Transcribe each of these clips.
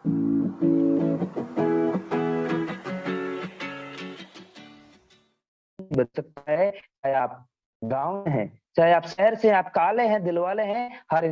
बच सकता है, चाहे आप गांव में हैं, चाहे आप शहर से, आप काले हैं, दिल वाले हैं, हर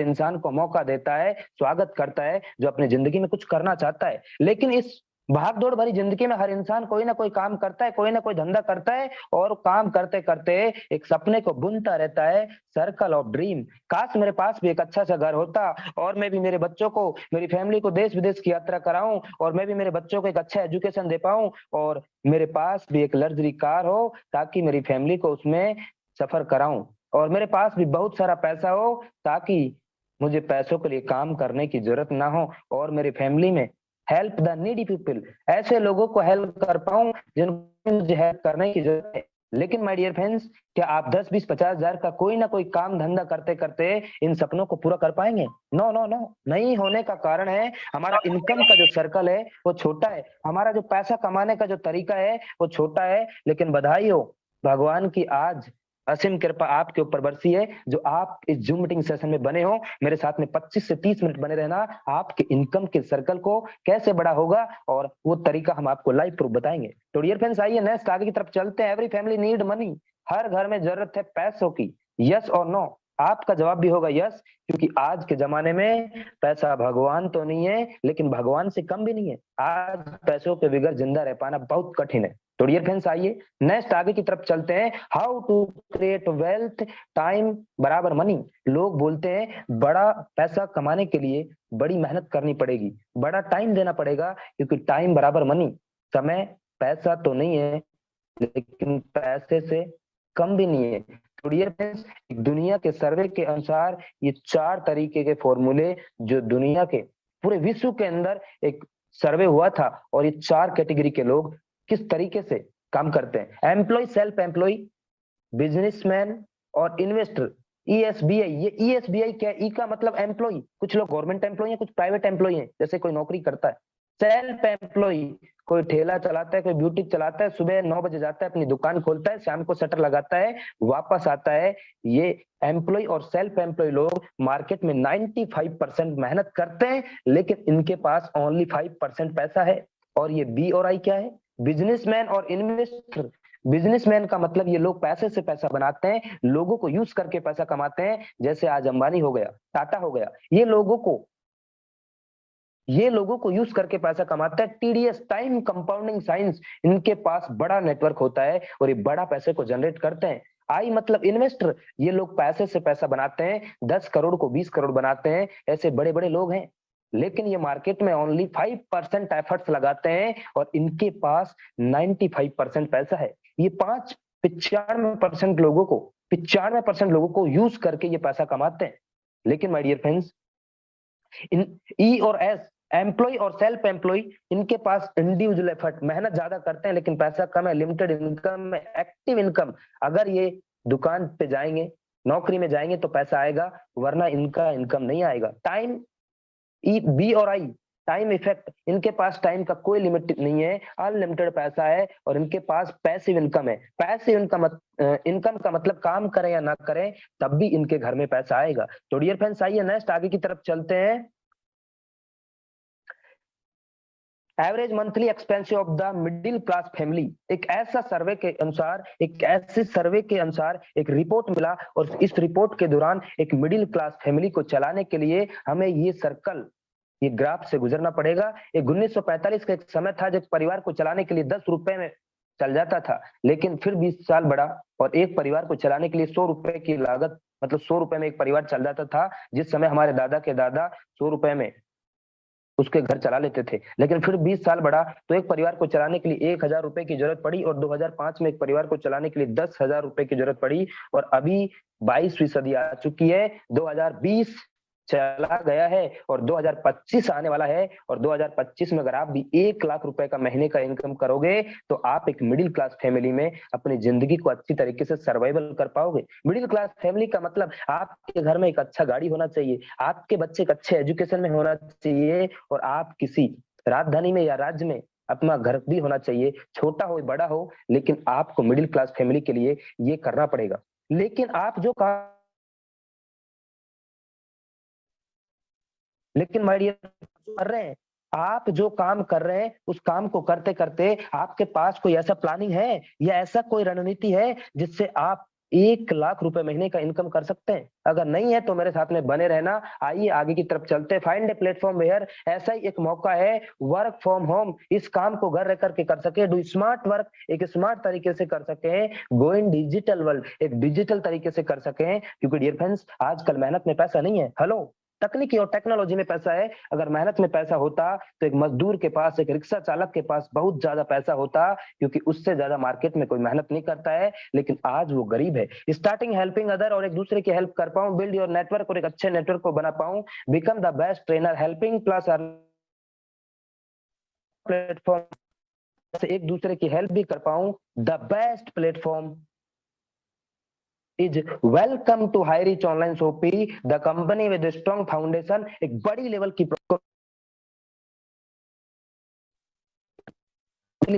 इंसान को मौका देता है, स्वागत करता है जो अपनी जिंदगी में कुछ करना चाहता है। लेकिन इस भाग दौड़ भरी जिंदगी में हर इंसान कोई ना कोई काम करता है, कोई ना कोई धंधा करता है, और काम करते करते एक सपने को बुनता रहता है, सर्कल ऑफ ड्रीम। काश मेरे पास भी एक अच्छा सा घर होता, और मैं भी मेरे बच्चों को, मेरी फैमिली को देश विदेश की यात्रा कराऊं, और मैं भी मेरे बच्चों को एक अच्छा एजुकेशन दे पाऊं, और मेरे पास भी एक लग्जरी कार हो ताकि मेरी फैमिली को उसमें सफर कराऊं, और मेरे पास भी बहुत सारा पैसा हो ताकि मुझे पैसों के लिए काम करने की जरूरत ना हो, और मेरी फैमिली में हेल्प द नीडी पीपल, ऐसे लोगों को हेल्प कर पाऊं जिनको मुझे हेल्प करने की जरूरत है। लेकिन माय डियर फ्रेंड्स, क्या आप 10 20 50 हजार का कोई ना कोई काम धंधा करते करते इन सपनों को पूरा कर पाएंगे? नो नो नो, नहीं होने का कारण है हमारा इनकम का जो सर्कल है वो छोटा है, हमारा जो पैसा कमाने का जो तरीका है वो छोटा है। लेकिन बधाई हो, भगवान की आज असीम कृपा आपके ऊपर बरसी है, जो आप इस जूम मीटिंग सेशन में बने हो। मेरे साथ में 25 से 30 मिनट बने रहना, आपके इनकम के सर्कल को कैसे बड़ा होगा और वो तरीका हम आपको लाइव प्रूफ बताएंगे। तो डियर फ्रेंड्स, आइए नेक्स्ट आगे की तरफ चलते हैं। एवरी फैमिली नीड मनी, हर घर में जरूरत है पैसों की। यस और नो? आपका जवाब भी होगा यस, क्योंकि आज के जमाने में पैसा भगवान तो नहीं है, लेकिन भगवान से कम भी नहीं है। आज पैसों के बगैर जिंदा रह पाना बहुत कठिन है। तो डियर फ्रेंड्स, आइए नेक्स्ट आगे की तरफ चलते हैं। How to create wealth, time बराबर मनी। लोग बोलते हैं बड़ा पैसा कमाने के लिए बड़ी मेहनत करनी पड़ेगी, बड़ा टाइम देना पड़ेगा, क्योंकि टाइम बराबर मनी। समय पैसा तो नहीं है, लेकिन पैसे से कम भी नहीं है। तो डियर फ्रेंड्स, दुनिया के सर्वे के अनुसार ये 4 तरीके के फॉर्मूले, जो दुनिया के पूरे विश्व के अंदर एक सर्वे हुआ था, और ये 4 कैटेगरी के लोग किस तरीके से काम करते हैं। एम्प्लॉय, सेल्फ एम्प्लॉय, बिजनेसमैन और इन्वेस्टर। ईएसबीआई, ये ईएसबीआई क्या है? ई का मतलब एम्प्लॉय, कुछ लोग गवर्नमेंट एम्प्लॉय हैं, कुछ प्राइवेट एम्प्लॉय हैं, जैसे कोई नौकरी करता है। सेल्फ एम्प्लॉय, कोई ठेला चलाता है, कोई ब्यूटी चलाता है, सुबह 9 बजे जाता है, अपनी दुकान खोलता है, शाम को शटर लगाता है, वापस आता है। ये एम्प्लॉय और सेल्फ एम्प्लॉय लोग मार्केट में 95% मेहनत करते हैं, लेकिन इनके पास ओनली 5% पैसा है। और ये बी और आई क्या है? बिजनेसमैन और इन्वेस्टर। बिजनेसमैन का मतलब ये लोग पैसे से पैसा बनाते हैं, लोगों को यूज करके पैसा कमाते हैं, जैसे आज अंबानी हो गया, टाटा हो गया, ये लोगों को यूज करके पैसा कमाता है। टीडीएस, टाइम कंपाउंडिंग साइंस, इनके पास बड़ा नेटवर्क होता है और ये बड़ा पैसे को जनरेट करते हैं। आई मतलब इन्वेस्टर, ये लोग पैसे से पैसा बनाते हैं, 10 करोड़ को 20 करोड़ बनाते हैं, ऐसे बड़े बड़े लोग हैं। लेकिन ये मार्केट में ओनली 5% एफर्ट्स लगाते हैं, और इनके पास 95% पैसा है। ये 95% लोगों को यूज करके ये पैसा कमाते हैं। लेकिन माय डियर फ्रेंड्स, इन ई और एस, एम्प्लॉय और सेल्फ एम्प्लॉय, इनके पास इंडिविजुअल एफर्ट, मेहनत ज्यादा करते हैं लेकिन पैसा कम है, लिमिटेड इनकम है, एक्टिव इनकम। अगर ये दुकान पे जाएंगे, नौकरी में जाएंगे तो पैसा आएगा, वरना इनका इनकम नहीं आएगा। टाइम, ई बी और आई, टाइम इफेक्ट, इनके पास टाइम का कोई लिमिट नहीं है, अनलिमिटेड पैसा है, और इनके पास पैसिव इनकम है। पैसिव इनकम, इनकम का मतलब काम करें या ना करें तब भी इनके घर में पैसा आएगा। तो डियर फ्रेंड्स, आइए नेक्स्ट आगे की तरफ चलते हैं। Average monthly expense of the middle class family, एक ऐसे सर्वे के अनुसार एक रिपोर्ट मिला, और इस रिपोर्ट के दौरान एक मिडिल क्लास फैमिली को चलाने के लिए हमें ये सर्कल, ये ग्राफ से गुजरना पड़ेगा। एक 1945 का एक समय था जब परिवार को चलाने के लिए 10 रुपए में चल जाता था, लेकिन फिर 20 साल बढ़ा और एक परिवार को चलाने के लिए 100 रुपए की लागत, मतलब 100 रुपए में एक परिवार चल जाता था। जिस समय हमारे दादा के दादा 100 रुपए में उसके घर चला लेते थे, लेकिन फिर 20 साल बढ़ा तो एक परिवार को चलाने के लिए 1000 रुपए की जरूरत पड़ी, और 2005 में एक परिवार को चलाने के लिए 10,000 रुपए की जरूरत पड़ी। और अभी 22वीं सदी आ चुकी है, 2020 चला गया है और 2025 आने वाला है, और 2025 में अगर आप भी 1 लाख रुपए का महीने का इनकम करोगे तो आप एक मिडिल क्लास फैमिली में अपनी जिंदगी को अच्छी तरीके से सर्वाइवल कर पाओगे। मिडिल क्लास फैमिली का मतलब आपके घर में एक अच्छा गाड़ी होना चाहिए, आपके बच्चे एक अच्छे एजुकेशन में होना चाहिए, और आप किसी राजधानी में या राज्य में अपना घर भी होना चाहिए, छोटा हो बड़ा हो, लेकिन आपको मिडिल क्लास फैमिली के लिए ये करना पड़ेगा। लेकिन आप जो लेकिन माय डियर, कर रहे हैं। आप जो काम कर रहे हैं उस काम को करते करते आपके पास कोई ऐसा प्लानिंग है या ऐसा कोई रणनीति है जिससे आप 1 लाख रुपए महीने का इनकम कर सकते हैं? अगर नहीं है तो मेरे साथ में बने रहना। आइए आगे की तरफ चलते हैं। फाइंड ए प्लेटफॉर्म वेयर ऐसा ही एक मौका है वर्क फ्रॉम होम, इस काम को घर रह करके कर सके, डू स्मार्ट वर्क एक स्मार्ट तरीके से कर सके, गो इन डिजिटल वर्ल्ड एक डिजिटल तरीके से कर सके। क्योंकि डियर फ्रेंड्स आजकल मेहनत में पैसा नहीं है। हेलो, तकनीकी और टेक्नोलॉजी में पैसा है। अगर मेहनत में पैसा होता तो एक मजदूर के पास, एक रिक्शा चालक के पास बहुत ज्यादा पैसा होता, क्योंकि उससे ज्यादा मार्केट में कोई मेहनत नहीं करता है। लेकिन आज वो गरीब है। स्टार्टिंग हेल्पिंग अदर, और एक दूसरे की हेल्प कर पाऊं, बिल्ड योर नेटवर्क और एक अच्छे नेटवर्क को बना पाऊं, become the best trainer, helping plus platform से एक दूसरे की हेल्प भी कर पाऊं, the best platform is welcome to High Reach Online Shopee, the company with a strong foundation। एक बड़ी लेवल की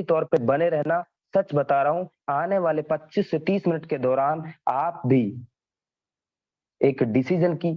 तौर पे बने रहना। सच बता रहा हूं, आने वाले 25 से 30 मिनट के दौरान आप भी एक डिसीजन की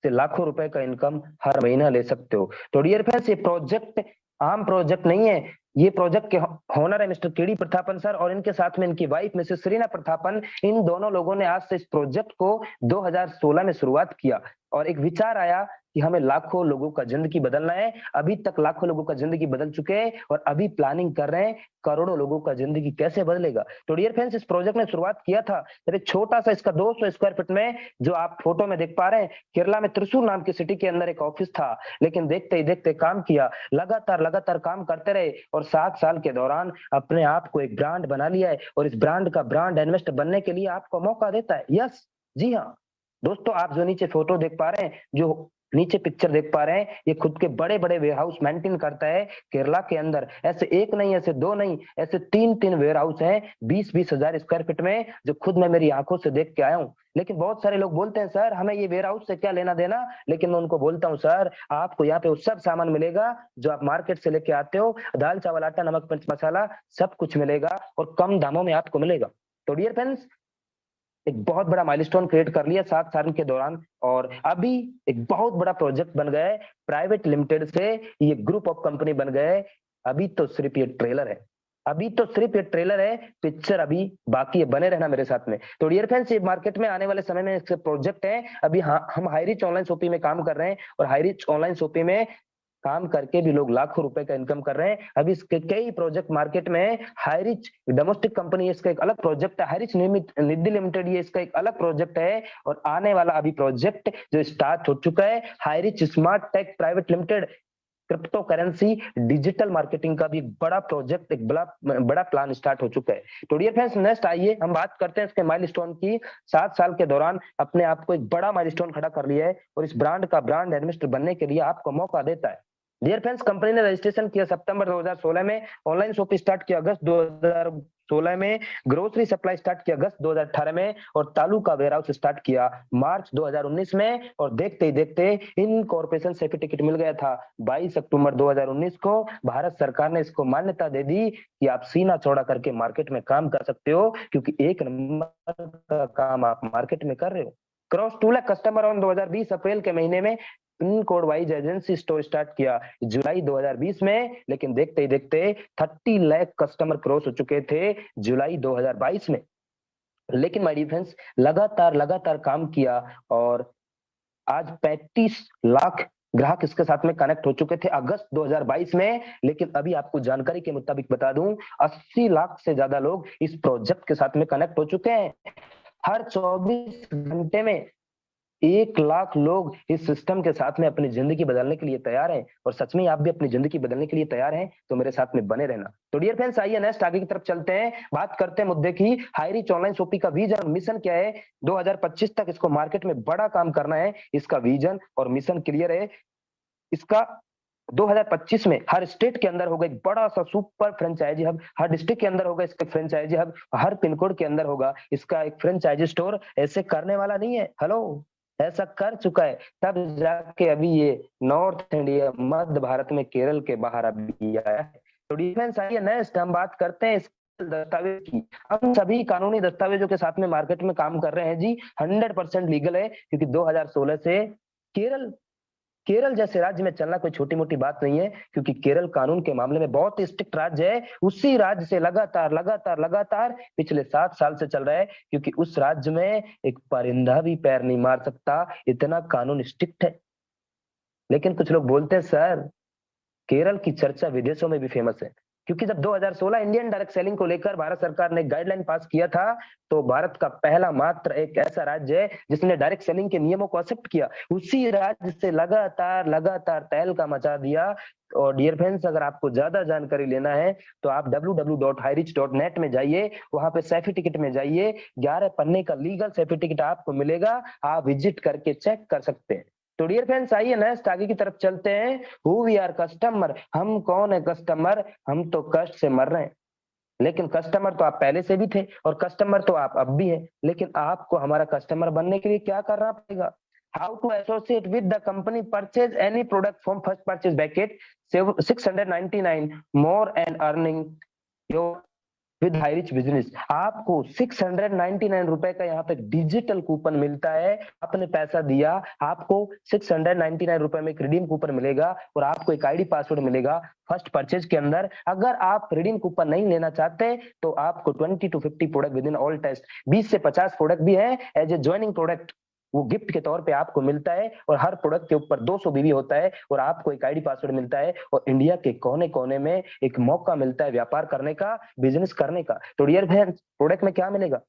से लाखों रुपए का इनकम हर महीना ले सकते हो। तो डियर फ्रेंड्स, ये प्रोजेक्ट आम प्रोजेक्ट नहीं है। ये प्रोजेक्ट के होनर है मिस्टर केडी प्रतापन सर, और इनके साथ में इनकी वाइफ मिसेस सरीना प्रतापन। इन दोनों लोगों ने आज से इस प्रोजेक्ट को 2016 में शुरुआत किया, और एक विचार आया कि हमें लाखों लोगों का जिंदगी बदलना है। अभी तक लाखों लोगों का जिंदगी बदल चुके हैं, और अभी प्लानिंग कर रहे हैं करोड़ों लोगों का जिंदगी कैसे बदलेगा। तो डियर फ्रेंड्स, इस प्रोजेक्ट ने शुरुआत किया था जब एक छोटा सा, इसका 200 स्क्वायर फीट में, जो आप फोटो में देख पा रहे हैं, केरला में त्रिशूर नाम की सिटी के अंदर एक ऑफिस था। लेकिन देखते ही देखते काम किया, लगातार लगातार काम करते रहे, और 7 साल के दौरान अपने आप को एक ब्रांड बना लिया है। और इस ब्रांड का ब्रांड इन्वेस्ट बनने के लिए आपको मौका देता है। यस, जी हाँ दोस्तों, आप जो नीचे फोटो देख पा रहे हैं, जो नीचे पिक्चर देख पा रहे हैं, ये खुद के बड़े बड़े वेयर हाउस मेंटेन करता है केरला के अंदर। ऐसे एक नहीं, ऐसे दो नहीं, ऐसे 3 वेयर हाउस हैं 20-20 हजार स्क्वायर फीट में, जो खुद मैं मेरी आंखों से देख के आया हूँ। लेकिन बहुत सारे लोग बोलते हैं सर हमें ये वेयर हाउस से क्या लेना देना। लेकिन मैं उनको बोलता हूँ सर, आपको यहाँ पे वो सब सामान मिलेगा जो आप मार्केट से लेके आते हो, दाल चावल आटा नमक मिर्च मसाला सब कुछ मिलेगा, और कम दामों में आपको मिलेगा। तो डियर फ्रेंड्स, एक बहुत बड़ा माइलस्टोन क्रिएट कर लिया 7 साल के दौरान, और अभी एक बहुत बड़ा प्रोजेक्ट बन गया है। प्राइवेट लिमिटेड से ये ग्रुप ऑफ कंपनी बन गए। अभी तो सिर्फ ये ट्रेलर है, अभी तो सिर्फ ये ट्रेलर है, पिक्चर अभी बाकी है। बने रहना मेरे साथ में। तो डियर फ्रेंड्स, ये मार्केट में आने वाले समय में इसके प्रोजेक्ट है। अभी हाँ, हम हाई रिच ऑनलाइन शॉपिंग में काम कर रहे हैं, और हाई रिच ऑनलाइन शॉपिंग में काम करके भी लोग लाखों रुपए का इनकम कर रहे हैं। अभी इसके कई प्रोजेक्ट मार्केट में। हाईरिच डोमेस्टिक कंपनी, इसका एक अलग प्रोजेक्ट है। हाईरिच निधि लिमिटेड, ये इसका एक अलग प्रोजेक्ट है। और आने वाला अभी प्रोजेक्ट जो स्टार्ट हो चुका है, HiRich smart tech private limited, cryptocurrency digital marketing का भी बड़ा प्रोजेक्ट, एक बड़ा प्लान स्टार्ट हो चुका है। तो डियर फ्रेंड्स, नेक्स्ट आइए हम बात करते हैं इसके माइलस्टोन की। 7 साल के दौरान अपने आप को एक बड़ा माइलस्टोन खड़ा कर लिया है, और इस ब्रांड का ब्रांड एडमिनिस्टर बनने के लिए आपको मौका देता है। डियर फ्रेंड्स, कंपनी ने रजिस्ट्रेशन किया सितंबर 2016 में, ऑनलाइन शॉपिंग स्टार्ट किया अगस्त 2016 में, ग्रोसरी सप्लाई स्टार्ट किया अगस्त 2018 में, और तालुका वेयर हाउस स्टार्ट किया मार्च 2019 में। और देखते ही देखते इन कॉर्पोरेशन सर्टिफिकेट मिल गया था 22 अक्टूबर 2019 को। भारत सरकार ने इसको मान्यता दे दी कि आप सीना चौड़ा करके मार्केट में काम कर सकते हो, क्योंकि 1 नंबर का काम आप मार्केट में कर रहे हो। क्रॉस 2 लाख कस्टमर ऑन 2020 अप्रैल के महीने में pin code wise agency store start किया जुलाई 2020 में। लेकिन देखते ही देखते 30 लाख कस्टमर क्रॉस हो चुके थे जुलाई 2022 में। लेकिन माय डियर फ्रेंड्स, लगातार लगातार काम किया, और आज 35 लाख ग्राहक इसके साथ में कनेक्ट हो चुके थे अगस्त 2022 में। लेकिन अभी आपको जानकारी के मुताबिक बता दूं, 80 लाख से ज्यादा लोग इस प्रोजेक्ट के साथ में कनेक्ट हो चुके हैं। हर 24 घंटे में 1 लाख लोग इस सिस्टम के साथ में अपनी जिंदगी बदलने के लिए तैयार हैं। और सच में आप भी अपनी जिंदगी बदलने के लिए तैयार हैं तो मेरे साथ में बने रहना। तो डियर फ्रेंड्स, आइए नेक्स्ट आगे की तरफ चलते हैं, बात करते हैं मुद्दे की। हाई रिच ऑनलाइन शॉपिंग का विजन मिशन क्या है? 2025 तक इसको मार्केट में बड़ा काम करना है। इसका विजन और मिशन क्लियर है। इसका 2025 में हर स्टेट के अंदर होगा एक बड़ा सा सुपर फ्रेंचाइजी हब, हर डिस्ट्रिक्ट के अंदर होगा इसका फ्रेंचाइजी हब, हर पिन कोड के अंदर होगा इसका एक फ्रेंचाइजी स्टोर। ऐसे करने वाला नहीं है, हेलो, ऐसा कर चुका है, तब जाके अभी ये नॉर्थ इंडिया मध्य भारत में केरल के बाहर अभी आया है। तो डिफेंस आइए नेक्स्ट हम बात करते हैं दस्तावेज की। हम सभी कानूनी दस्तावेजों के साथ में मार्केट में काम कर रहे हैं जी। 100% लीगल है, क्योंकि 2016 से केरल केरल जैसे राज्य में चलना कोई छोटी मोटी बात नहीं है, क्योंकि केरल कानून के मामले में बहुत ही स्ट्रिक्ट राज्य है। उसी राज्य से लगातार लगातार लगातार पिछले 7 साल से चल रहा है, क्योंकि उस राज्य में एक परिंदा भी पैर नहीं मार सकता, इतना कानून स्ट्रिक्ट है। लेकिन कुछ लोग बोलते हैं सर, केरल की चर्चा विदेशों में भी फेमस है, क्योंकि जब 2016 इंडियन डायरेक्ट सेलिंग को लेकर भारत सरकार ने गाइडलाइन पास किया था, तो भारत का पहला मात्र एक ऐसा राज्य है जिसने डायरेक्ट सेलिंग के नियमों को एक्सेप्ट किया। उसी राज्य से लगातार लगातार तहलका मचा दिया। और डियर फ्रेंड्स, अगर आपको ज्यादा जानकारी लेना है तो आप www.hirich.net में जाइए, वहां पे सर्टिफिकेट में जाइए, 11 पन्ने का लीगल सर्टिफिकेट आपको मिलेगा, आप विजिट करके चेक कर सकते हैं। तो डियर फ्रेंड्स, आइए नेक्स्ट आगे की तरफ चलते हैं। हु वी आर कस्टमर, हम कौन है कस्टमर? हम तो कष्ट से मर रहे हैं, लेकिन कस्टमर तो आप पहले से भी थे और कस्टमर तो आप अब भी हैं। लेकिन आपको हमारा कस्टमर बनने के लिए क्या करना पड़ेगा? How to associate with the company, purchase any product from first purchase bucket, save 699 more and earning your with HiRich business. आपको 699 रुपए का यहाँ पे डिजिटल कूपन मिलता है। आपने पैसा दिया, आपको 699 रुपए में एक रिडीम कूपन मिलेगा और आपको एक आईडी पासवर्ड मिलेगा फर्स्ट परचेज के अंदर। अगर आप रिडीम कूपन नहीं लेना चाहते तो आपको 20 to 50 product within all test, 20 से 50 प्रोडक्ट भी है एज ए ज्वाइनिंग प्रोडक्ट, वो गिफ्ट के तौर पे आपको मिलता है। और हर प्रोडक्ट के ऊपर 200 बीवी होता है और आपको एक आईडी पासवर्ड मिलता है और इंडिया के कोने कोने में एक मौका मिलता है व्यापार करने का, बिजनेस करने का। तो डियर फ्रेंड्स, प्रोडक्ट में क्या मिलेगा?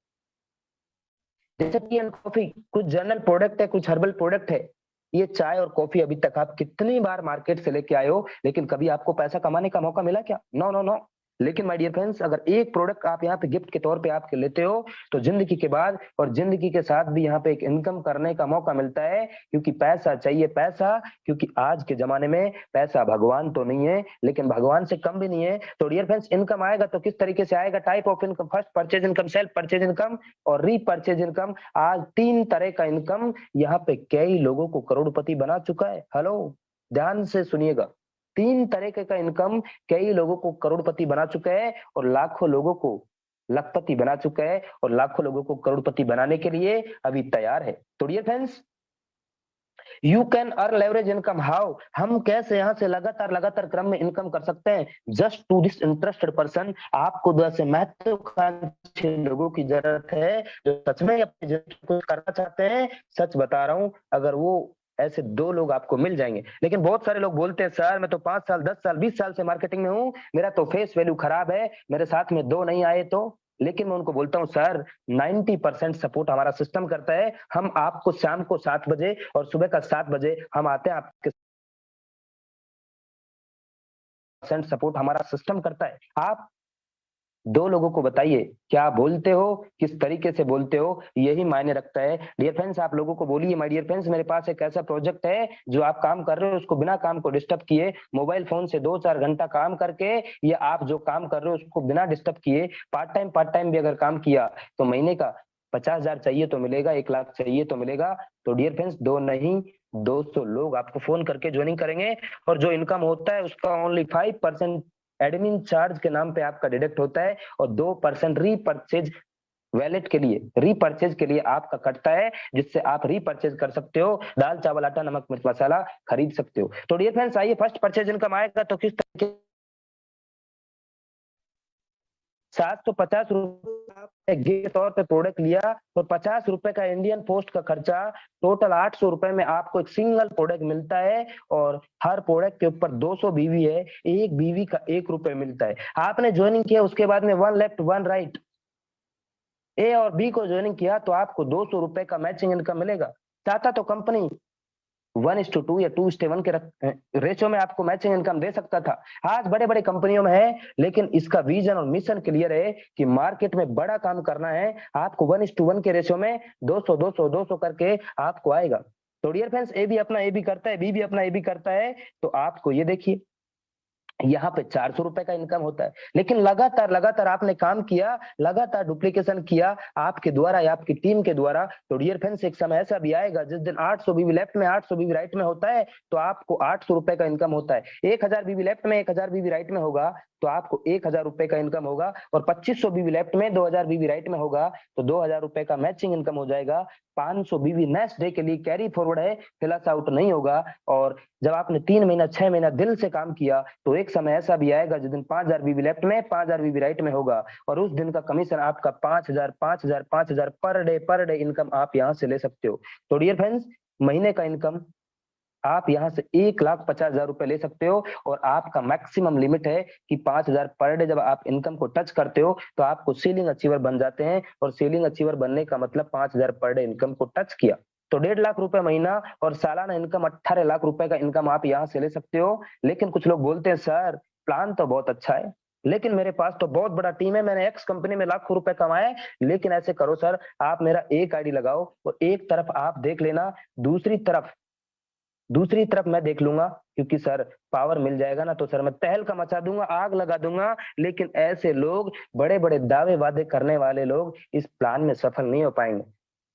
जैसे टी एंड कॉफी, कुछ जनरल प्रोडक्ट है, कुछ हर्बल प्रोडक्ट है। ये चाय और कॉफी अभी तक आप कितनी बार मार्केट से लेके आए हो, लेकिन कभी आपको पैसा कमाने का मौका मिला क्या? No no no. लेकिन माय डियर फ्रेंड्स, अगर एक प्रोडक्ट आप यहाँ पे गिफ्ट के तौर पे आपके लेते हो तो जिंदगी के बाद और जिंदगी के साथ भी यहाँ पे एक इनकम करने का मौका मिलता है, क्योंकि पैसा चाहिए पैसा। क्योंकि आज के जमाने में पैसा भगवान तो नहीं है, लेकिन भगवान से कम भी नहीं है। तो डियर फ्रेंड्स, इनकम आएगा तो किस तरीके से आएगा? Type of income, first purchase income, self purchase income और रीपरचेज इनकम। आज 3 तरह का इनकम यहाँ पे कई लोगों को करोड़पति बना चुका है। हेलो, ध्यान से सुनिएगा, 3 तरीके का इनकम कई लोगों को करोड़पति बना चुका है और लाखों लोगों को लखपति बना चुका है और लाखों लोगों को करोड़पति बनाने के लिए अभी तैयार है। तो dear friends, you can earn leverage income how, हम कैसे यहाँ से लगातार लगातार क्रम में इनकम कर सकते हैं? Just to this interested person, आपको 10 महत्वाकांक्षी लोगों की जरूरत है जो सच में अपनी जिंदगी को करना चाहते हैं। सच बता रहा हूं, अगर वो ऐसे 2 लोग आपको मिल जाएंगे। लेकिन बहुत सारे लोग बोलते हैं सर, मैं तो 5 साल 10 साल 20 साल से मार्केटिंग में हूँ, मेरा तो फेस वैल्यू खराब है, मेरे साथ में 2 नहीं आए तो। लेकिन मैं उनको बोलता हूँ सर, 90% सपोर्ट हमारा सिस्टम करता है। हम आपको शाम को 7 बजे और सुबह का 7 बजे हम आते हैं आपके सपोर्ट हमारा सिस्टम करता है। आप 2 लोगों को बताइए, क्या बोलते हो, किस तरीके से बोलते हो, यही मायने रखता है। डियर फ्रेंड्स, आप लोगों को बोलिए माय डियर फ्रेंड्स, मेरे पास एक ऐसा प्रोजेक्ट है जो आप काम कर रहे हो उसको बिना काम को डिस्टर्ब किए, मोबाइल फोन से 2-4 घंटा काम करके, या आप जो काम कर रहे हो उसको बिना डिस्टर्ब किए पार्ट टाइम भी अगर काम किया तो महीने का 50,000 चाहिए तो मिलेगा, 1 लाख चाहिए तो मिलेगा। तो डियर फ्रेंड्स, 2 नहीं 200 लोग आपको फोन करके ज्वाइनिंग करेंगे और जो इनकम होता है उसका ओनली 5% एडमिन चार्ज के नाम पे आपका डिडक्ट होता है और 2% रीपरचेज वैलेट के लिए, रीपरचेज के लिए आपका कटता है, जिससे आप रीपरचेज कर सकते हो, दाल चावल आटा नमक मिर्च मसाला खरीद सकते हो। तो डियर फ्रेंड्स, आइए फर्स्ट परचेज इनकम आएगा तो किस तरीके 750 रुपए के तौर पे प्रोडक्ट लिया और 50 रुपए का इंडियन पोस्ट का खर्चा, टोटल 800 रुपए में आपको एक सिंगल प्रोडक्ट मिलता है और हर प्रोडक्ट के ऊपर 200 बीवी है, एक बीवी का 1 रुपए मिलता है। आपने ज्वाइनिंग किया, उसके बाद में 1 लेफ्ट 1 राइट, ए और बी को ज्वाइनिंग किया तो आपको 200 रुपए का मैचिंग इनकम मिलेगा। चाहता तो कंपनी 1:2 या 2:1 के रेशियो में आपको मैचिंग इनकम दे सकता था। आज बड़े बड़े कंपनियों में है, लेकिन इसका विजन और मिशन क्लियर है कि मार्केट में बड़ा काम करना है, आपको 1:1 के रेशियो में 200 200 200 करके आपको आएगा। तो डियर फ्रेंड्स, ए भी अपना ए भी करता है, बी भी अपना ए भी करता है। तो आपको ये देखिए, यहाँ पे 400 रुपए का इनकम होता है। लेकिन लगातार लगातार आपने काम किया, लगातार डुप्लीकेशन किया आपके द्वारा या आपकी टीम के द्वारा, तो डियर फ्रेंड्स एक समय ऐसा भी आएगा जिस दिन 800 बीवी लेफ्ट में 800 बीवी राइट में होता है तो आपको 800 रुपए का इनकम होता है। 1000 बीवी लेफ्ट में 1000 बीवी राइट में होगा तो आपको 1000 रुपए का इनकम होगा, और 2500 बीवी लेफ्ट में 2000 बीवी राइट में होगा तो 2000 रुपए का मैचिंग इनकम हो जाएगा। 500 बीवी नेक्स्ट डे के लिए कैरी फॉरवर्ड है, फिलस आउट नहीं होगा। और जब आपने 3 महीना 6 महीना दिल से काम किया तो एक समय ऐसा भी आएगा जिस दिन 5000 बीवी लेफ्ट में 5000 बीवी राइट में होगा, और उस दिन का कमीशन आपका 5000 5000 5000 पर डे इनकम आप यहाँ से ले सकते हो। तो डियर फ्रेंड्स महीने का इनकम आप यहाँ से 1,50,000 रुपए ले सकते हो, और आपका मैक्सिमम लिमिट है कि 5000 पर डे। जब आप इनकम को टच करते हो तो आपको सीलिंग अचीवर बन जाते हैं, और सीलिंग अचीवर बनने का मतलब 5000 पर डे इनकम को टच किया तो 1.5 लाख रुपए महीना और सालाना इनकम 18 लाख रुपए का इनकम आप यहाँ से ले सकते हो। लेकिन कुछ लोग बोलते हैं सर प्लान तो बहुत अच्छा है, लेकिन मेरे पास तो बहुत बड़ा टीम है, मैंने एक्स कंपनी में लाखों रुपए कमाए। लेकिन ऐसे करो सर, आप मेरा एक आईडी लगाओ और एक तरफ आप देख लेना, दूसरी तरफ मैं देख लूंगा, क्योंकि सर पावर मिल जाएगा ना तो सर मैं तहलका मचा दूंगा, आग लगा दूंगा। लेकिन ऐसे लोग, बड़े बड़े दावे वादे करने वाले लोग इस प्लान में सफल नहीं हो पाएंगे।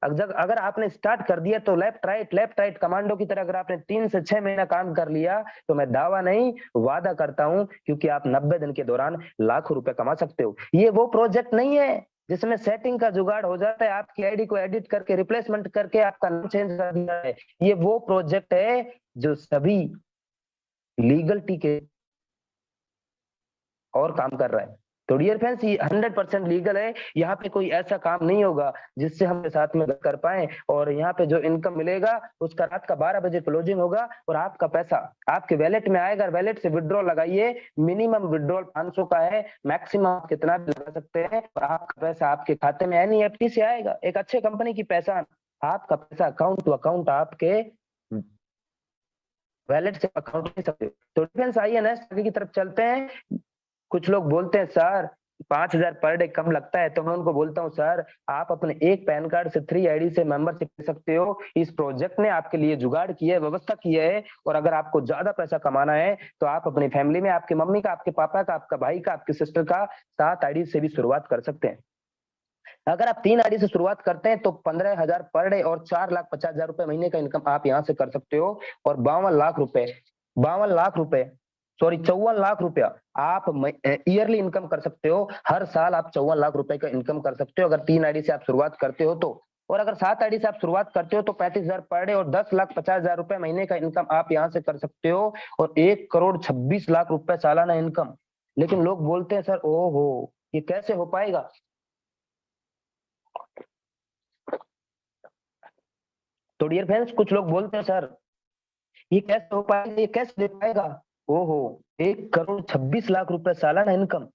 अगर आपने स्टार्ट कर दिया तो लेफ्ट राइट कमांडो की तरह अगर आपने 3 से 6 महीना काम कर लिया तो मैं दावा नहीं वादा करता हूं, क्योंकि आप 90 दिन के दौरान लाखों रुपए कमा सकते हो। ये वो प्रोजेक्ट नहीं है जिसमें सेटिंग का जुगाड़ हो जाता है, आपकी आईडी को एडिट करके रिप्लेसमेंट करके आपका नाम चेंज कर दिया है। ये वो प्रोजेक्ट है जो सभी लीगलिटी के और काम कर रहा है। तो डियर फ्रेंड्स ये 100% लीगल है, यहाँ पे कोई ऐसा काम नहीं होगा जिससे हम साथ में कर पाए। और यहाँ पे जो इनकम मिलेगा उसका रात का 12 बजे क्लोजिंग होगा और आपका पैसा आपके वैलेट में आएगा। वैलेट से विड्रॉल लगाइए, मिनिमम विड्रॉल 500 का है, मैक्सिमम आप कितना भी लगा सकते हैं, और आपका पैसा आपके खाते में एनईएफटी से आएगा। एक अच्छे कंपनी की पहचान, आपका पैसा अकाउंट टू अकाउंट आपके वैलेट से अकाउंट ले सकते हो। तो फ्रेंड्स आइए नेक्स्ट आगे की तरफ चलते हैं। कुछ लोग बोलते हैं सर 5000 पर डे कम लगता है, तो मैं उनको बोलता हूँ सर आप अपने एक पैन कार्ड से 3 आईडी से मेंबरशिप ले सकते हो। इस प्रोजेक्ट ने आपके लिए जुगाड़ किया है, व्यवस्था की है। और अगर आपको ज्यादा पैसा कमाना है तो आप अपनी फैमिली में आपके मम्मी का, आपके पापा का, आपका भाई का, आपकी सिस्टर का 7 आईडी से भी शुरुआत कर सकते हैं। अगर आप 3 आईडी से शुरुआत करते हैं तो 15,000 पर डे और 4,50,000 रुपए महीने का इनकम आप यहाँ से कर सकते हो। और 52 लाख रुपए सॉरी 54 लाख रुपया आप ईयरली इनकम कर सकते हो। हर साल आप 54 लाख रुपए का इनकम कर सकते हो अगर 3 आईडी से आप शुरुआत करते हो तो। और अगर 7 आईडी से आप शुरुआत करते हो तो 35,000 पर डे और 10,50,000 रुपए महीने का इनकम आप यहाँ से कर सकते हो, और 1,26,00,000 रुपए सालाना इनकम। लेकिन लोग बोलते हैं सर ओहो ये कैसे हो पाएगा। तो डियर फ्रेंड्स कुछ लोग बोलते हैं सर ये कैसे हो पाएगा, ये कैसे दे पाएगा। ओहो 1,26,00,000 रुपए सालाना इनकम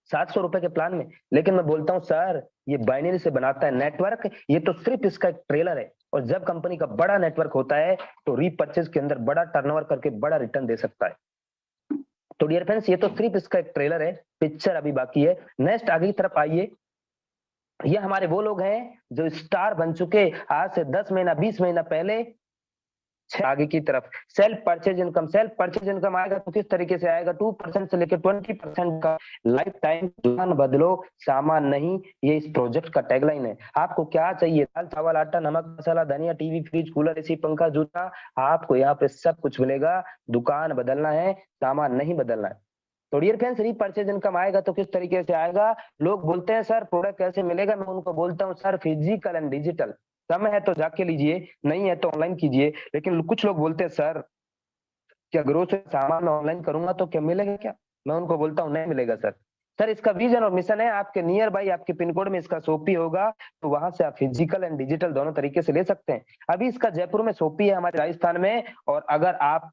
700 रुपए के प्लान में। लेकिन मैं बोलता हूँ सर ये बाइनरी से बनाता है नेटवर्क, ये तो सिर्फ इसका एक ट्रेलर है। और जब कंपनी का बड़ा नेटवर्क होता है तो रीपर्चेज के अंदर बड़ा टर्नओवर करके बड़ा रिटर्न दे सकता है। तो डियर फ्रेंड्स ये तो सिर्फ इसका एक ट्रेलर है, पिक्चर अभी बाकी है। नेक्स्ट आगे की तरफ आइए। ये हमारे वो लोग हैं जो स्टार बन चुके आज से 10 महीना 20 महीना पहले। आगे की तरफ सेल्फ परचेज इनकम आएगा तो किस तरीके से आएगा, 2% से लेकर 20% का लाइफ टाइम। दुकान बदलो सामान नहीं, ये इस प्रोजेक्ट का टैगलाइन है। आपको क्या चाहिए, दाल चावल आटा नमक मसाला धनिया टीवी फ्रिज कूलर एसी पंखा जूता, आपको यहाँ पे सब कुछ मिलेगा। दुकान बदलना है, सामान नहीं बदलना है। तो डियर फ्रेंड्स रीपरचेज इनकम आएगा तो किस तरीके से आएगा। लोग बोलते हैं सर प्रोडक्ट कैसे मिलेगा, मैं उनको बोलता हूँ सर फिजिकल एंड डिजिटल। समय है तो जाके लीजिए, नहीं है तो ऑनलाइन कीजिए। लेकिन कुछ लोग बोलते हैं सर क्या ग्रोसरी सामान मैं ऑनलाइन करूंगा तो क्या मिलेगा क्या, मैं उनको बोलता हूँ नहीं मिलेगा सर। सर इसका विजन और मिशन है आपके नियर बाई आपके पिन कोड में इसका शॉपी होगा, तो वहां से आप फिजिकल एंड डिजिटल दोनों तरीके से ले सकते हैं। अभी इसका जयपुर में शॉपी है हमारे राजस्थान में, और अगर आप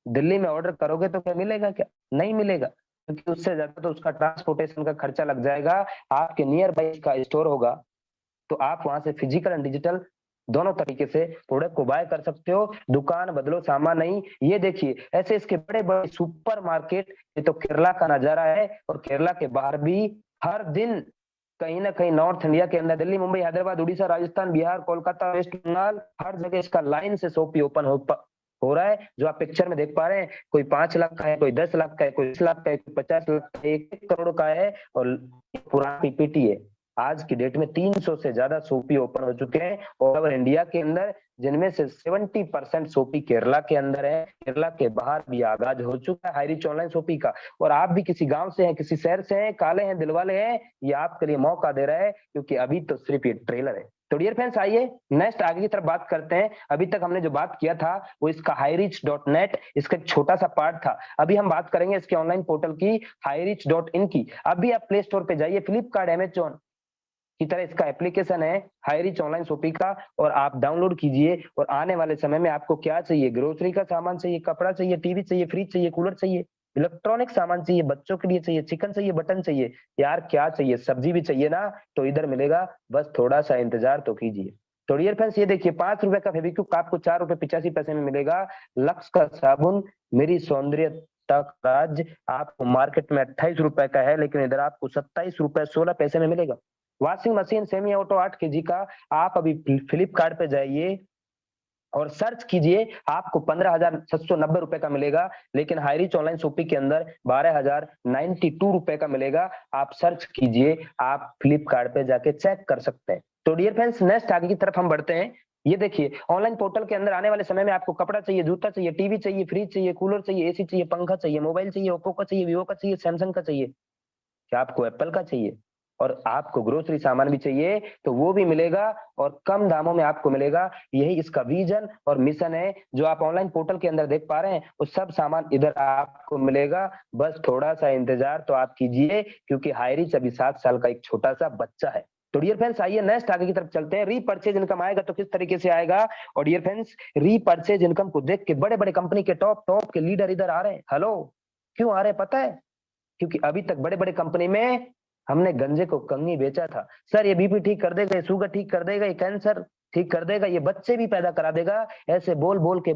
दिल्ली में ऑर्डर करोगे तो क्या मिलेगा क्या, नहीं मिलेगा, क्योंकि उससे ज्यादा तो उसका ट्रांसपोर्टेशन का खर्चा लग जाएगा। आपके नियर बाई इसका स्टोर होगा तो आप वहां से फिजिकल एंड डिजिटल दोनों तरीके से प्रोडक्ट को बाय कर सकते हो। दुकान बदलो सामान नहीं। ये देखिए ऐसे इसके बड़े बड़े सुपर मार्केट, ये तो केरला का नजारा है। और केरला के बाहर भी हर दिन कहीं ना कहीं नॉर्थ इंडिया के अंदर दिल्ली मुंबई हैदराबाद उड़ीसा राजस्थान बिहार कोलकाता वेस्ट बंगाल हर जगह इसका लाइन से शॉपी ओपन हो रहा है, जो आप पिक्चर में देख पा रहे हैं, कोई 5 लाख का है, कोई 10 लाख का है, कोई 20 लाख का है, कोई 50 लाख का है, 1 करोड़ का है, और पुराना पीपीटी है। आज की डेट में 300 से ज्यादा सोपी ओपन हो चुके हैं और इंडिया के अंदर, जिनमें से 70% सोपी केरला के अंदर है। केरला के बाहर भी आगाज हो चुका है हाई रिच ऑनलाइन सोपी का। और आप भी किसी गांव से हैं, किसी शहर से हैं, काले हैं, दिलवाले हैं, ये आपके लिए मौका दे रहा है, क्योंकि अभी तो सिर्फ ये ट्रेलर है। तो डियर फ्रेंड्स, आइए नेक्स्ट आगे की तरफ बात करते हैं। अभी तक हमने जो बात किया था वो इसका highreach.net, इसका एक छोटा सा पार्ट था। अभी हम बात करेंगे इसके ऑनलाइन पोर्टल की, highreach.in की। अभी आप प्ले स्टोर पे जाइए, फ्लिपकार्ट, अमेजॉन की तरह इसका एप्लीकेशन है हाईरिच ऑनलाइन शॉपिंग का, और आप डाउनलोड कीजिए। और आने वाले समय में आपको क्या चाहिए, ग्रोसरी का सामान चाहिए, कपड़ा चाहिए, टीवी चाहिए, फ्रिज चाहिए, कूलर चाहिए, इलेक्ट्रॉनिक सामान चाहिए, बच्चों के लिए चाहिए, चिकन चाहिए, बटन चाहिए, यार क्या चाहिए, सब्जी भी चाहिए ना, तो इधर मिलेगा, बस थोड़ा सा इंतजार तो कीजिए। तो डियर फ्रेंड्स, ये देखिए, 5 रुपए का फेविक्विक आपको 4 रुपए 85 पैसे में मिलेगा। लक्स का साबुन, मेरी सौंदर्य तक राज, आपको मार्केट में 28 रुपए का है, लेकिन इधर आपको 27 रुपए 16 पैसे में मिलेगा। Washing machine semi auto 8 kg का, आप अभी फ्लिपकार्ट पे जाइए और सर्च कीजिए, आपको 15,790 रुपए का मिलेगा, लेकिन हाईरिच ऑनलाइन शॉपिंग के अंदर 12,092 रुपए का मिलेगा। आप सर्च कीजिए, आप फ्लिपकार्ट पे जाके चेक कर सकते हैं। तो डियर फ्रेंड्स, नेक्स्ट आगे की तरफ हम बढ़ते हैं। ये देखिए, ऑनलाइन पोर्टल के अंदर आने वाले समय में आपको कपड़ा चाहिए, जूता चाहिए, टीवी चाहिए, फ्रिज चाहिए, कूलर चाहिए, एसी चाहिए, पंखा चाहिए, मोबाइल चाहिए, ओप्पो का चाहिए, वीवो का चाहिए, सैमसंग का चाहिए, क्या आपको एप्पल का चाहिए, और आपको ग्रोसरी सामान भी चाहिए, तो वो भी मिलेगा, और कम दामों में आपको मिलेगा। यही इसका विजन और मिशन है। जो आप ऑनलाइन पोर्टल के अंदर देख पा रहे हैं, वो सब सामान इधर आपको मिलेगा, बस थोड़ा सा इंतजार तो आप कीजिए, क्योंकि हाईरिच अभी 7 साल का एक छोटा सा बच्चा है। तो डियर फ्रेंड्स, आइए नेक्स्ट आगे की तरफ चलते हैं। रीपर्चेज इनकम आएगा तो किस तरीके से आएगा, और डियर फ्रेंड्स, रीपर्चेज इनकम को देख के बड़े बड़े कंपनी के टॉप टॉप के लीडर इधर आ रहे हैं। हेलो, क्यों आ रहे हैं पता है? क्योंकि अभी तक बड़े बड़े कंपनी में हमने गंजे को कंघी बेचा था। सर ये बीपी ठीक कर देगा, ये शुगर ठीक कर देगा, ये कैंसर ठीक कर देगा, ये बच्चे भी पैदा करा देगा, ऐसे बोल बोल के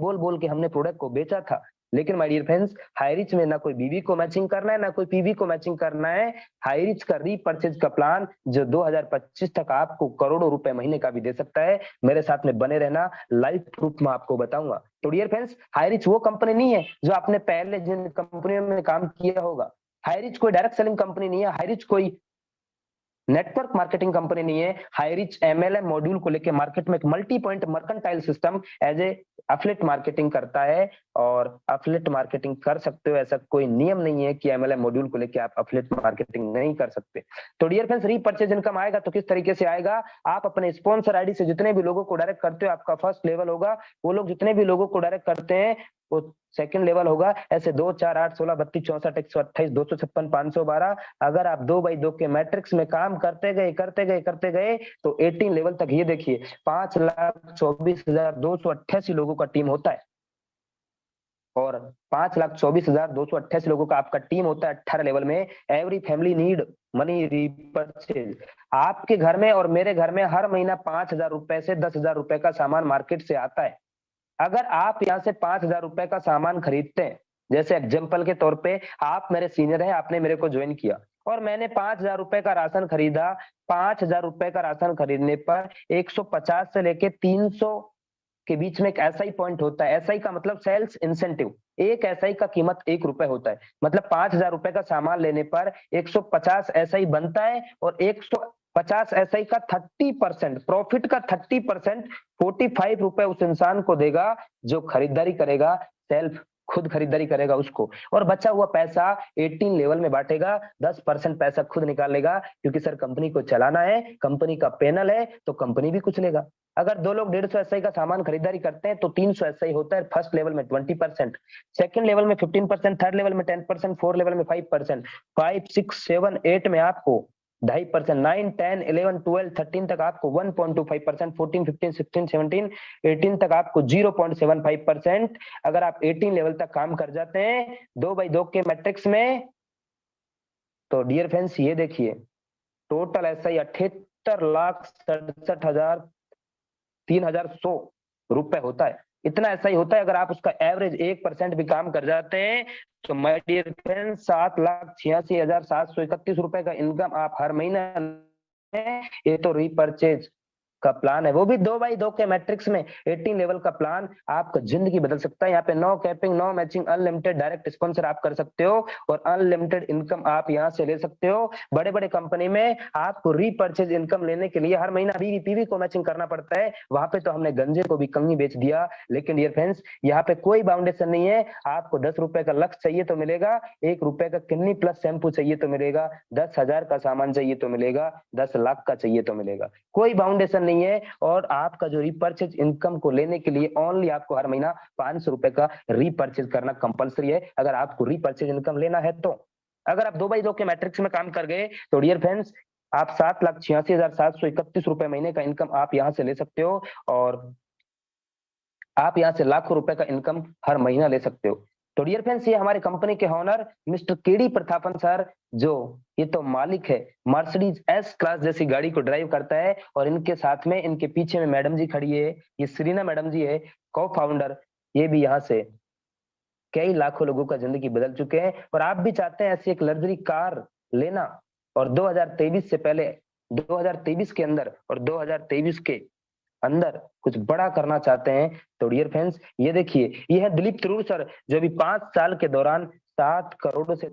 हमने प्रोडक्ट को बेचा था। लेकिन माय डियर फ्रेंड्स, हाईरिच में ना कोई बीवी को मैचिंग करना है, ना कोई पीवी को मैचिंग करना है। हाईरिच का रीपर्चेज का प्लान, जो 2025 तक आपको करोड़ों रुपए महीने का भी दे सकता है। मेरे साथ में बने रहना, लाइव प्रूफ में आपको बताऊंगा। तो डियर फ्रेंड्स, हाईरिच वो कंपनी नहीं है जो आपने पहले जिन कंपनियों में काम किया होगा। हाईरिच कोई डायरेक्ट सेलिंग कंपनी नहीं है, हाईरिच कोई नेटवर्क मार्केटिंग कंपनी नहीं है। हाईरिच एमएलएम मॉड्यूल को लेकर मार्केट में एक multi point mercantile system as a affiliate marketing करता है, और एफिलिएट मार्केटिंग कर सकते हो, ऐसा कोई नियम नहीं है कि एमएलएम मॉड्यूल को लेकर आप एफिलिएट मार्केटिंग नहीं कर सकते। तो डियर फ्रेंड्स, रीपर्चेज इनकम आएगा तो किस तरीके से आएगा, आप अपने स्पॉन्सर आईडी से जितने भी लोगों को डायरेक्ट करते हो, आपका फर्स्ट लेवल होगा। वो लोग जितने भी लोगों को डायरेक्ट करते हैं, वो सेकंड लेवल होगा। ऐसे 2 4 8 16 32 64 128 256 512, अगर आप 2x2 के मैट्रिक्स में काम करते गए तो 18 लेवल तक, ये देखिए, 5,24,288 लोगों का टीम होता है, और 5,24,288 लोगों का आपका टीम होता है 18 लेवल में। Every family need money repurchase. आपके घर में और मेरे घर में हर महीना 5,000 रुपए से 10,000 रुपए का सामान मार्केट से आता है। अगर आप यहाँ से 5,000 रुपए का सामान खरीदते हैं, जैसे एग्जाम्पल के तौर पे आप मेरे सीनियर हैं, आपने मेरे को ज्वाइन किया और मैंने 5,000 रुपए का राशन खरीदा। 5,000 रुपए का राशन खरीदने पर 150 से लेके 300 के बीच में एक एसआई पॉइंट होता है। एसआई का मतलब सेल्स इंसेंटिव। एक एसआई का कीमत 1 रुपए होता है, मतलब 5,000 रुपए का सामान लेने पर 150 एसआई बनता है, और 150 एसआई का 30% प्रॉफिट का 30% 45 रुपए उस इंसान को देगा जो खरीदारी करेगा, सेल्फ खुद खरीदारी करेगा उसको, और बचा हुआ पैसा 18 लेवल में बांटेगा। 10% पैसा खुद निकालेगा, क्योंकि सर कंपनी को चलाना है, कंपनी का पैनल है, तो कंपनी भी कुछ लेगा। अगर 2 लोग 150 एसआई का सामान खरीदारी करते हैं तो 300 एसआई होता है। फर्स्ट लेवल में 20%, सेकंड लेवल में 15%, थर्ड लेवल में 10%, फोर्थ लेवल में 5%, 5 6 7 8 में आपको 2.5%, 9 10 11 12 13 तक आपको 1.25%, 14 15 16 17 18 तक आपको 0.75%। अगर आप 18 लेवल तक काम कर जाते हैं 2x2 के मैट्रिक्स में, तो डियर फ्रेंड्स ये देखिए, टोटल एसआई 78,67,3,100 रुपए होता है। इतना ऐसा ही होता है। अगर आप उसका एवरेज 1% भी काम कर जाते हैं तो माय डियर फ्रेंड्स 7,86,731 रुपए का इनकम आप हर महीना, ये तो रीपर्चेज का प्लान है, वो भी 2x2 के मैट्रिक्स में 18 लेवल का प्लान आपका जिंदगी बदल सकता है। यहाँ पे no capping, no matching, unlimited direct sponsor आप कर सकते हो और अनलिमिटेड इनकम आप यहाँ से ले सकते हो। बड़े बड़े कंपनी में आपको रीपर्चेज इनकम लेने के लिए हर महीना बीवी पीवी को मैचिंग करना पड़ता है। वहां पे तो हमने गंजे को भी कंगी बेच दिया। लेकिन डियर फ्रेंड्स, यहाँ पे कोई बाउंडेशन नहीं है। आपको 10 रुपए का लक्ष्य चाहिए तो मिलेगा, 1 रुपए का किन्नी प्लस शैम्पू चाहिए तो मिलेगा, 10,000 का सामान चाहिए तो मिलेगा, 10 लाख का चाहिए तो मिलेगा। कोई बाउंडेशन नहीं है। और आपका जो रीपर्चेज इनकम को लेने के लिए ओनली आपको हर महीना 500 रुपए का रीपर्चेज करना कंपलसरी है, अगर आपको रीपर्चेज इनकम लेना है तो। अगर आप 2x2 के मैट्रिक्स में काम कर गए तो डियर फ्रेंड्स, आप 7,86,731 रुपए महीने का इनकम आप यहां से ले सकते हो और आप यहां से लाखों रुपए का इनकम हर महीना ले सकते हो। तो डियर फ्रेंड्स, ये हमारे कंपनी के owner mister KD Prathapan sir, जो ये तो मालिक है, मर्सिडीज एस क्लास जैसी गाड़ी को ड्राइव करता है और इनके साथ में, इनके पीछे में मैडम जी खड़ी है, ये श्रीना मैडम जी है, को फाउंडर। ये भी यहाँ से कई लाखों लोगों का जिंदगी बदल चुके हैं। और आप भी चाहते हैं ऐसी एक लग्जरी कार लेना और 2023 से पहले, 2023 के अंदर और 2023 के अंदर कुछ बड़ा करना चाहते हैं तो डियर फ्रेंड्स, ये देखिए, ये है दिलीप तरूर सर, जो भी 5 साल के दौरान 7 करोड़ से